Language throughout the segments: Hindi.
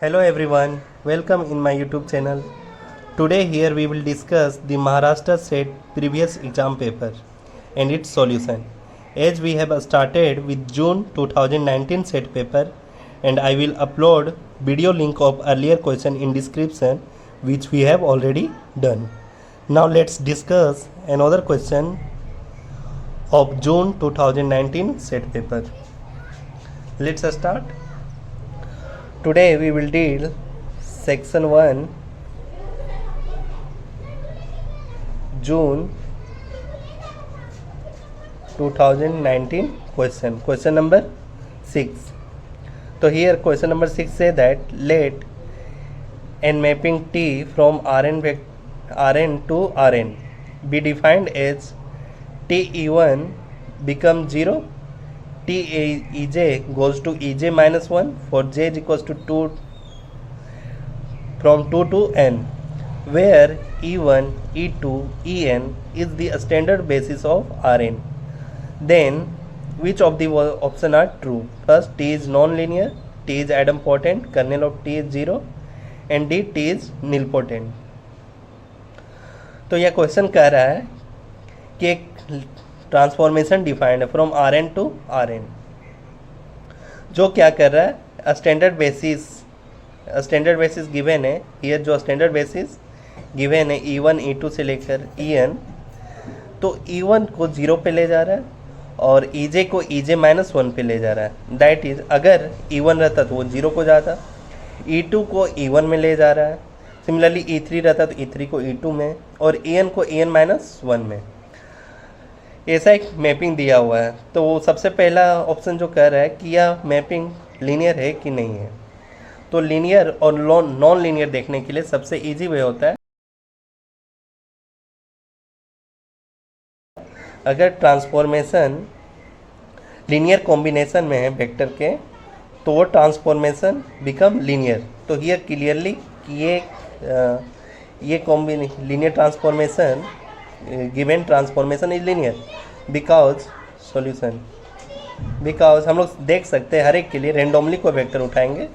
Hello everyone, welcome in my YouTube channel. Today here we will discuss the Maharashtra State previous exam paper and its solution. As we have started with June 2019 set paper and I will upload video link of earlier question in description which we have already done. Now let's discuss another question of June 2019 set paper. Let's start. Today we will deal section 1 June 2019 question number 6. So here question number 6 say that let n mapping T from Rn to Rn be defined as Te1 become 0, Tej goes to Ej minus 1 for j is equals to 2 from 2 to n, where E1, E2, En is the standard basis of Rn. Then which of the option are true? First, T is non-linear, T is idempotent, kernel of T is 0 and D T is nilpotent. तो यह क्वेश्चन कह रहा है कि एक ट्रांसफॉर्मेशन डिफाइंड है from R N to R N, जो क्या कर रहा है स्टैंडर्ड बेसिस गिवन है हियर, जो स्टैंडर्ड बेसिस गिवन है E1 E2 से लेकर En, तो E1 को 0 पे ले जा रहा है और Ej को Ej माइनस 1 पे ले जा रहा है. दैट इज अगर E1 रहता तो वो 0 को जाता, E2 को E1 में ले जा रहा है, सिमिलरली E3 रहता तो E3 को E2 में और En को En माइनस 1 में. ऐसा एक मैपिंग दिया हुआ है. तो वो सबसे पहला ऑप्शन जो कह रहा है कि यह मैपिंग लीनियर है कि नहीं है. तो लीनियर और नॉन लीनियर देखने के लिए सबसे इजी वे होता है, अगर ट्रांसफॉर्मेशन लीनियर कॉम्बिनेशन में है वेक्टर के तो वो ट्रांसफॉर्मेशन बिकम लीनियर. तो हियर क्लियरली कि ये linear transformation given transformation is linear because solution, because हम लोग देख सकते हैं हर एक के लिए रेंडमली कोई वेक्टर उठाएंगे.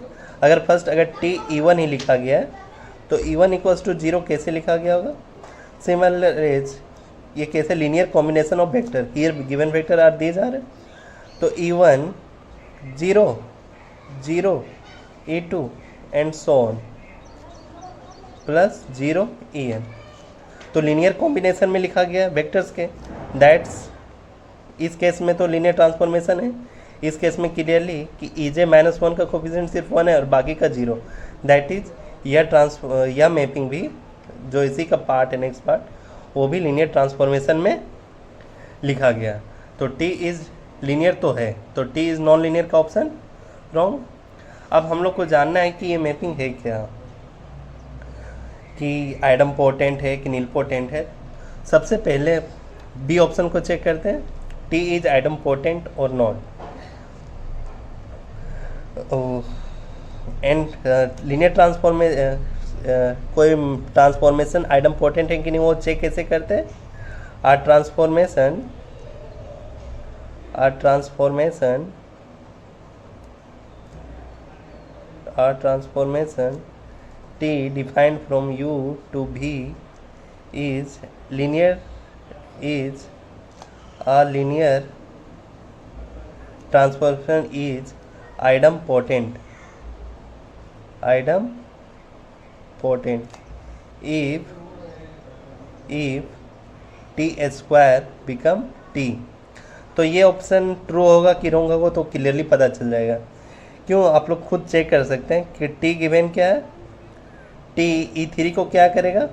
अगर फर्स्ट अगर Te1 ही लिखा गया है तो E1 इक्वल्स टू 0 कैसे लिखा गया होगा. सिमिलर एज ये कैसे linear combination of vector, here given vector are these are, तो E1 0 0 E2 and so on plus 0 En. तो लीनियर कॉम्बिनेशन में लिखा गया वेक्टर्स के. दैट्स इस केस में तो लीनियर ट्रांसफॉर्मेशन है. इस केस में क्लियरली कि Ej माइनस 1 का कोफिशिएंट सिर्फ 1 है और बाकी का 0. दैट इज यह मैपिंग भी जो इसी का पार्ट है नेक्स्ट पार्ट, वो भी लीनियर ट्रांसफॉर्मेशन में लिखा गया. तो T इज लीनियर तो है, तो T इज नॉन लीनियर का ऑप्शन रॉन्ग. अब हम लोग को जानना है कि ये मैपिंग है क्या, कि आइडमपोटेंट है कि नीलपोटेंट है. सबसे पहले बी ऑप्शन को चेक करते हैं, T इज आइडमपोटेंट और नॉट. एंड लीनियर कोई ट्रांसफॉर्मेशन आइडमपोटेंट है कि नहीं वो चेक कैसे करते हैं. R transformation T defined from U to V is a linear transformation is idempotent if T square become T. तो ये ऑप्शन ट्रू होगा कि रॉन्ग होगा तो क्लियरली पता चल जाएगा. क्यों, आप लोग खुद चेक कर सकते हैं कि T गिवन क्या है. T E3 को क्या करेगा,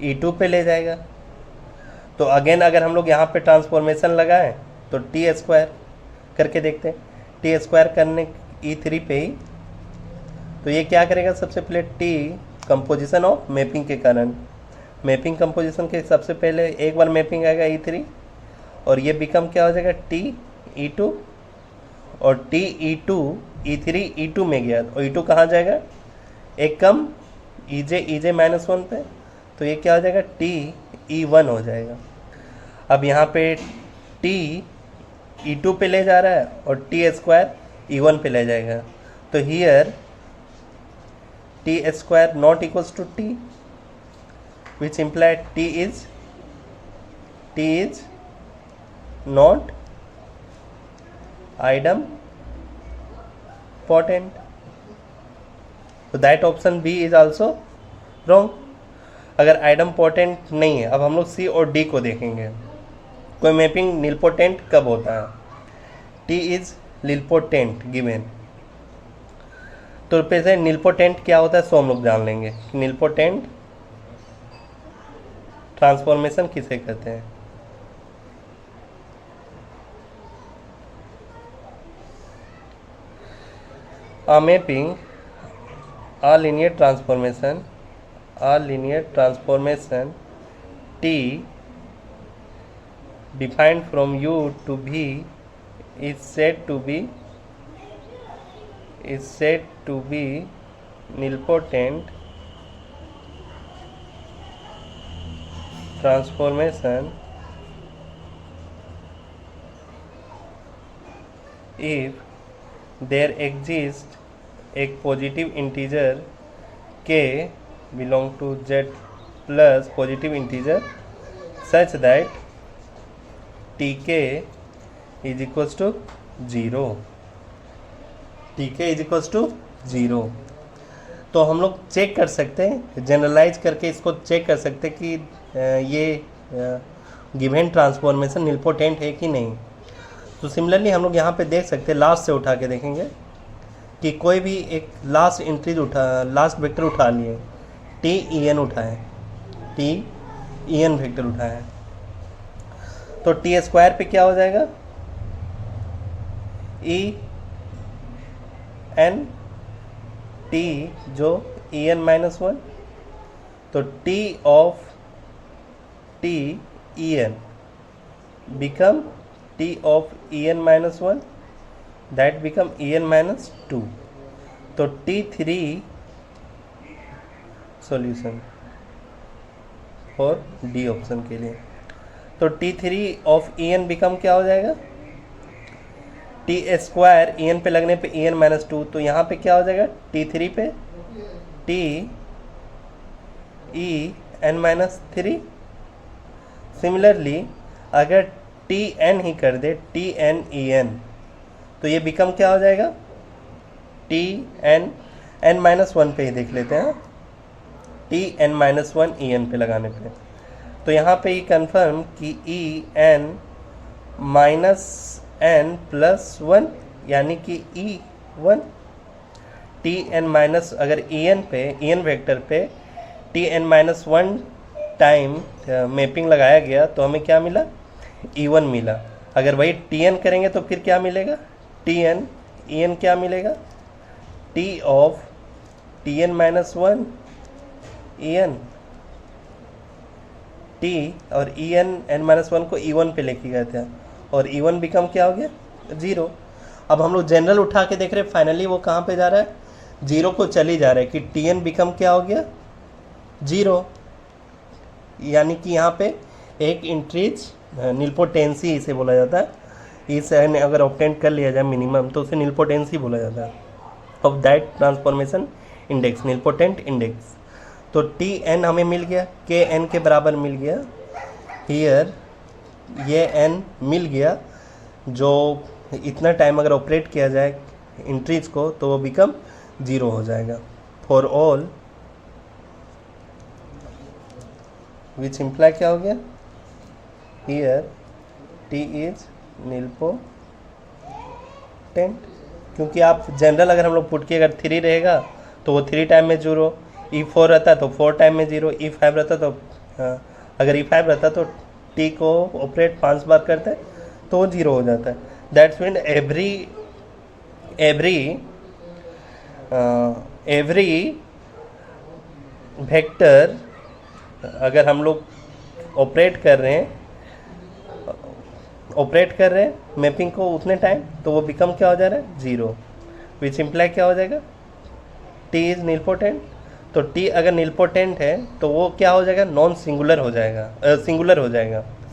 E2 पे ले जाएगा. तो अगेन अगर हम लोग यहाँ पे ट्रांसफॉर्मेशन लगाएं तो T स्क्वायर करके देखते हैं. T स्क्वायर करने E3 पे ही तो ये क्या करेगा, सबसे पहले T कंपोजिशन ऑफ मैपिंग के कारण, मैपिंग कंपोजिशन के सबसे पहले एक बार मैपिंग आएगा E3 और ये बिकम क्या हो जाएगा T E2 और T E2 E3 E2 में गया और E2 कहाँ जाएगा, एक कम Ej माइनस 1 पे, तो ये क्या हो जाएगा T E1 हो जाएगा. अब यहाँ पे T E2 पे ले जा रहा है और T स्क्वायर E1 पे ले जाएगा. तो here T square not equals to T, which imply T is not idempotent. So that option B is also wrong. अगर idempotent नहीं है, अब हम लोग C और D को देखेंगे. कोई मैपिंग nilpotent कब होता है? T is nilpotent given. तो पहले nilpotent क्या होता है सो हम लोग जान लेंगे. nilpotent ट्रांसफॉर्मेशन किसे कहते हैं? A mapping, a linear transformation T defined from U to V is said to be nilpotent transformation if there exists एक positive integer k belong to z plus positive integer such that tk is equals to 0. tk is equals to 0. तो हम लोग चेक कर सकते हैं, जनरलाइज करके इसको चेक कर सकते हैं कि ये गिवन ट्रांसफॉर्मेशन निलपोटेंट है कि नहीं. तो सिमिलरली हम लोग यहाँ पे देख सकते हैं, लास्ट से उठा के देखेंगे कि कोई भी एक लास्ट वेक्टर उठा लिए, टी ई एन उठाए, टी ई एन वेक्टर उठाए, तो टी स्क्वायर पे क्या हो जाएगा? ई एन टी जो ई एन माइनस वन, तो T of T E N become T of E N minus one, that become E N minus two. तो T3 solution for D option के लिए. तो T3 of E N become क्या हो जाएगा? टी स्क्वायर ई एन पे लगने पे ई एन माइनस टू, तो यहाँ पे क्या हो जाएगा? T3 पे T E N minus three. Similarly अगर टी एन ही कर दे, टी एन ई एन, तो ये बिकम क्या हो जाएगा? T N N minus one पे ही देख लेते हैं, T N minus one E N पे लगाने पे. तो यहाँ पे ये कन्फर्म कि E N minus N plus one यानी कि E one. T N minus अगर ई एन पे, ई एन वेक्टर पे T N minus one time mapping लगाया गया तो हमें क्या मिला? ई वन मिला. अगर वही टी एन करेंगे तो फिर क्या मिलेगा? टी एन ई एन क्या मिलेगा? T of T N minus one E N, T और E N N minus one को ई वन पे लेके गए थे और ई वन बिकम क्या हो गया? 0. अब हम लोग जनरल उठा के देख रहे हैं, फाइनली वो कहाँ पे जा रहा है? 0 को चली जा रहा है कि टी एन बिकम क्या हो गया? 0. यानी कि यहाँ पे एक इंक्रीज निलपोटेंसी इसे बोला जाता है. इस अगर ऑब्टेन कर लिया जाए मिनिमम तो उसे निलपोटेंसी बोला जाता है of that transformation index, nilpotent index. तो टी एन हमें मिल गया, के एन के बराबर मिल गया. हियर ये एन मिल गया जो इतना टाइम अगर ऑपरेट किया जाए इंट्रीज को तो वो बिकम 0 हो जाएगा फॉर ऑल, विच इम्प्लाई क्या हो गया? Here T is nilpotent. क्योंकि आप जनरल अगर हम लोग पुट किए, अगर 3 रहेगा तो वो 3 टाइम में 0, ई 4 रहता तो 4 टाइम में 0, ई 5 रहता तो अगर ई 5 रहता तो टी को ऑपरेट 5 बार करते तो वो 0 हो जाता है. दैट्स मीन एवरी वेक्टर अगर हम लोग ऑपरेट कर रहे हैं मैपिंग को उतने टाइम तो वो बिकम क्या हो जा रहा है? 0. विच इम्प्लाई क्या हो जाएगा? T is nilpotent. तो टी अगर निलपोटेंट है तो वो क्या हो जाएगा? नॉन सिंगुलर हो जाएगा,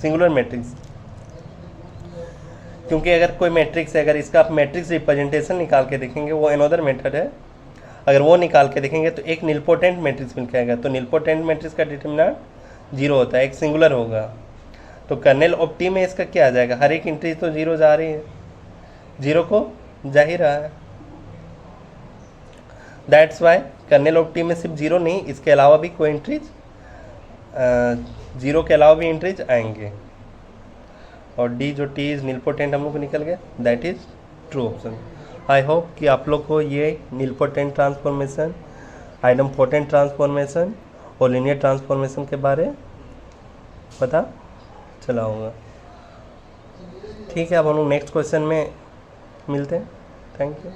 सिंगुलर मैट्रिक्स. क्योंकि अगर कोई मैट्रिक्स है, अगर इसका आप मैट्रिक्स रिप्रेजेंटेशन निकाल के देखेंगे वो अनदर मेथड है. अगर वो निकाल के देखेंगे तो एक निलपोटेंट मैट्रिक्स मिल जाएगा। तो निलपोटेंट मैट्रिक्स का डिटरमिनेंट 0 होता है, एक सिंगुलर होगा। तो कर्नेल ऑफ टी में इसका क्या आ जाएगा, हर एक इंट्रीज तो 0 जा रही है, 0 को जा ही रहा है। That's why kernel of T में सिर्फ 0 नहीं, इसके अलावा भी कोई एंट्रीज 0 के अलावा भी एंट्रीज आएंगे। और डी जो टी इज निलपोटेंट हम लोग को निकल गया, that is true option. I hope कि आप लोग को ये निलपोटेंट ट्रांसफॉर्मेशन, आइडमपोटेंट ट्रांसफॉर्मेशन और लीनियर ट्रांसफॉर्मेशन के बारे पता चला होगा। ठीक है, अब हम लोग नेक्स्ट क्वेश्चन में मिलते हैं। Thank you.